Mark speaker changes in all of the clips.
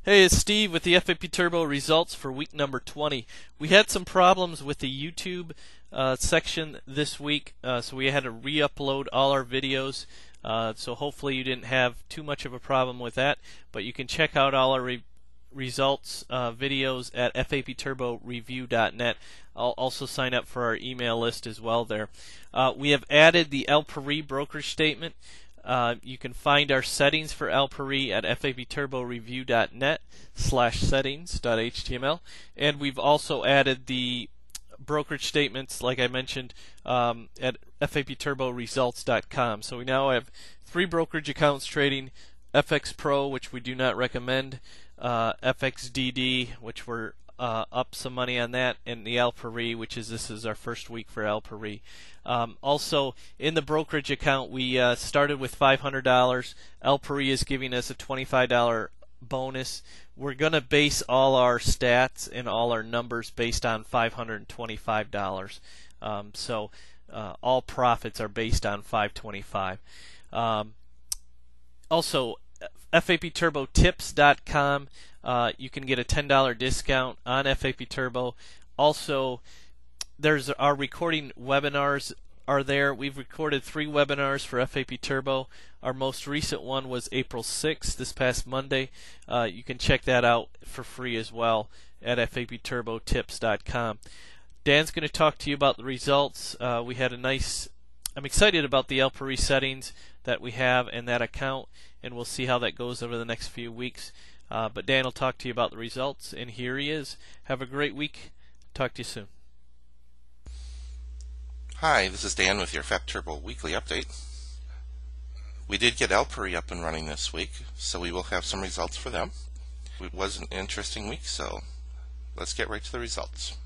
Speaker 1: Hey, it's Steve with the Fap Turbo results for week number 20. We had some problems with the YouTube section this week, so we had to re-upload all our videos. So hopefully you didn't have too much of a problem with that, but you can check out all our results videos at fapturboreview.net. I'll also sign up for our email list as well there. We have added the Alpari brokerage statement. You can find our settings for Alpari at fapturboreview.net/settings.html, and we've also added the brokerage statements, like I mentioned, at fapturboresults.com. So we now have 3 brokerage accounts trading: FX Pro, which we do not recommend, FXDD, which we're up some money on that, and the Alpari, this is our first week for Alpari. Also, in the brokerage account, we started with $500. Alpari is giving us a $25 bonus. We're going to base all our stats and all our numbers based on $525. So all profits are based on $525. Also, fapturbotips.com. You can get a $10 discount on Fap Turbo. Also, there's our recording webinars are there. We've recorded 3 webinars for Fap Turbo. Our most recent one was April 6th, this past Monday. You can check that out for free as well at fapturbotips.com. Dan's going to talk to you about the results. I'm excited about the Alpari settings that we have in that account, and we'll see how that goes over the next few weeks. But Dan will talk to you about the results, and here he is. Have a great week. Talk to you soon.
Speaker 2: Hi, this is Dan with your Fap Turbo weekly update. We did get Alpari up and running this week, so we will have some results for them. It was an interesting week, so let's get right to the results.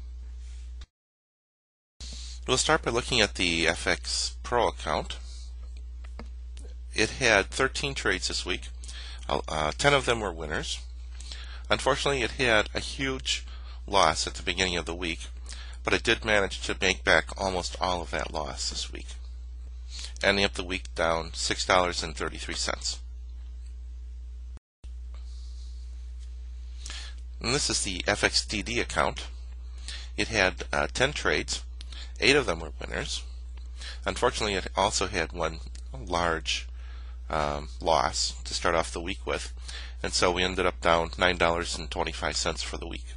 Speaker 2: We'll start by looking at the FX Pro account. It had 13 trades this week. 10 of them were winners. Unfortunately, it had a huge loss at the beginning of the week, but it did manage to make back almost all of that loss this week, ending up the week down $6.33. And this is the FXDD account. It had 10 trades. 8 of them were winners. Unfortunately, it also had one large loss to start off the week with, and so we ended up down $9.25 for the week.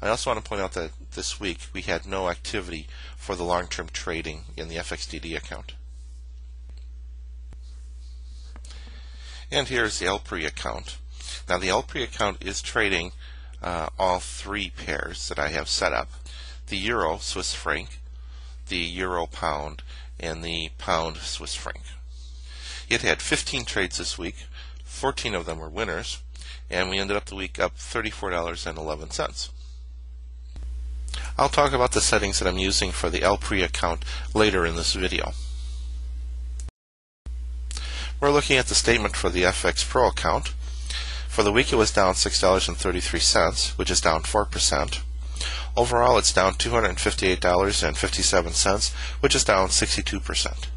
Speaker 2: I also want to point out that this week we had no activity for the long-term trading in the FXDD account. And here's the Alpari account. Now the Alpari account is trading all 3 pairs that I have set up: the Euro Swiss franc, the Euro pound, and the pound Swiss franc. It had 15 trades this week. 14 of them were winners, and we ended up the week up $34.11. I'll talk about the settings that I'm using for the Alpari account later in this video. We're looking at the statement for the FX Pro account. For the week it was down $6.33, which is down 4%. Overall it's down $258.57, which is down 62%.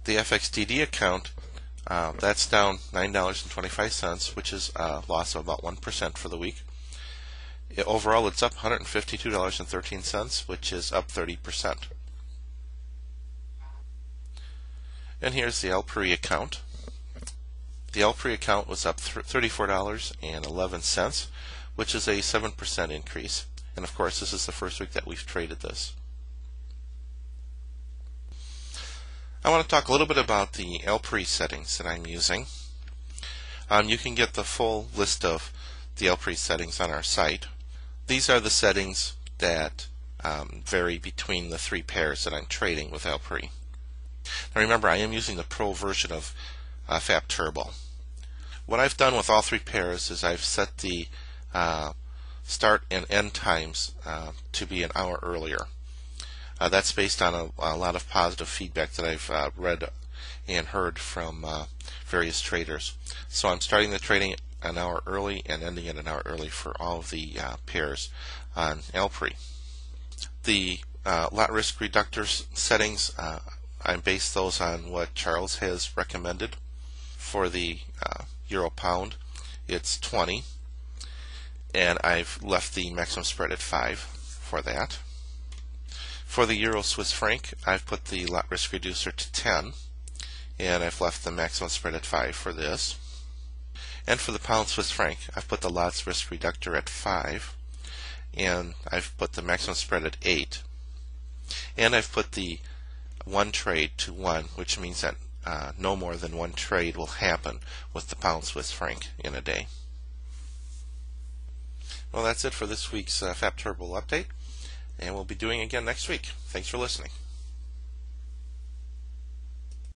Speaker 2: The FXDD account, that's down $9.25, which is a loss of about 1% for the week. Overall, it's up $152.13, which is up 30%. And here's the Alpari account. The Alpari account was up $34.11, which is a 7% increase. And of course, this is the first week that we've traded this. I want to talk a little bit about the Alpari settings that I'm using. You can get the full list of the Alpari settings on our site. These are the settings that vary between the 3 pairs that I'm trading with Alpari. Now remember, I am using the Pro version of Fap Turbo. What I've done with all 3 pairs is I've set the start and end times to be an hour earlier. That's based on a lot of positive feedback that I've read and heard from various traders. So I'm starting the trading an hour early and ending it an hour early for all of the pairs on Alpari. The lot risk reductor settings I based those on what Charles has recommended. For the euro pound, it's 20, and I've left the maximum spread at 5 for that. For the euro Swiss franc, I've put the lot risk reducer to 10, and I've left the maximum spread at 5 for this. And for the pound Swiss franc, I've put the lots risk reductor at 5, and I've put the maximum spread at 8. And I've put the one trade to 1, which means that no more than one trade will happen with the pound Swiss franc in a day. Well, that's it for this week's Fap Turbo update, and we'll be doing it again next week. Thanks for listening.